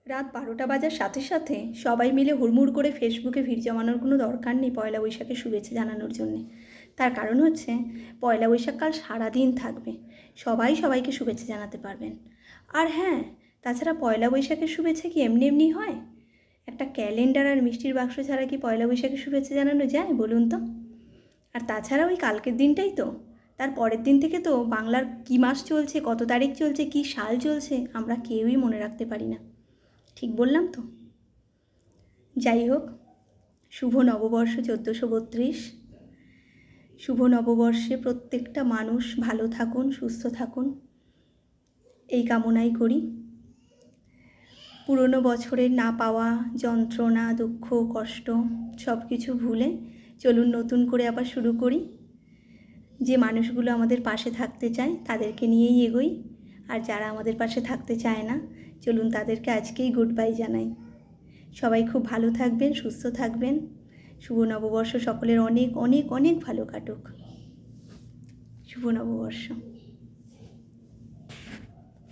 রাত 12টা বাজার সাথে সাথে সবাই মিলে হুড়মুড় করে ফেসবুকে ভিড় জমানোর কোনো দরকার নেই পয়লা বৈশাখের শুভেচ্ছা জানানোর জন্যে। তার কারণ হচ্ছে পয়লা বৈশাখ কাল সারাদিন থাকবে, সবাই সবাইকে শুভেচ্ছা জানাতে পারবেন। আর হ্যাঁ, তাছাড়া পয়লা বৈশাখের শুভেচ্ছা কি এমনি এমনি হয়? একটা ক্যালেন্ডার আর মিষ্টির বাক্স ছাড়া কি পয়লা বৈশাখের শুভেচ্ছা জানানো যায় বলুন তো? আর তাছাড়া ওই কালকের দিনটাই তো, তার পরের দিন থেকে তো বাংলার কী মাস চলছে, কত তারিখ চলছে, কী সাল চলছে আমরা কেউই মনে রাখতে পারি না। ঠিক বললাম তো? যাই হোক, শুভ নববর্ষ 1432। শুভ নববর্ষে প্রত্যেকটা মানুষ ভালো থাকুন, সুস্থ থাকুন, এই কামনাই করি। পুরনো বছরের না পাওয়া যন্ত্রণা, দুঃখ, কষ্ট সব কিছু ভুলে চলুন নতুন করে আবার শুরু করি। যে মানুষগুলো আমাদের পাশে থাকতে চায় তাদেরকে নিয়েই এগোই, আর যারা আমাদের পাশে থাকতে চায় না চলুন তাদেরকে আজকেই গুড বাই জানাই। সবাই খুব ভালো থাকবেন, সুস্থ থাকবেন। শুভ নববর্ষ সকলের অনেক অনেক অনেক ভালো কাটুক। শুভ নববর্ষ।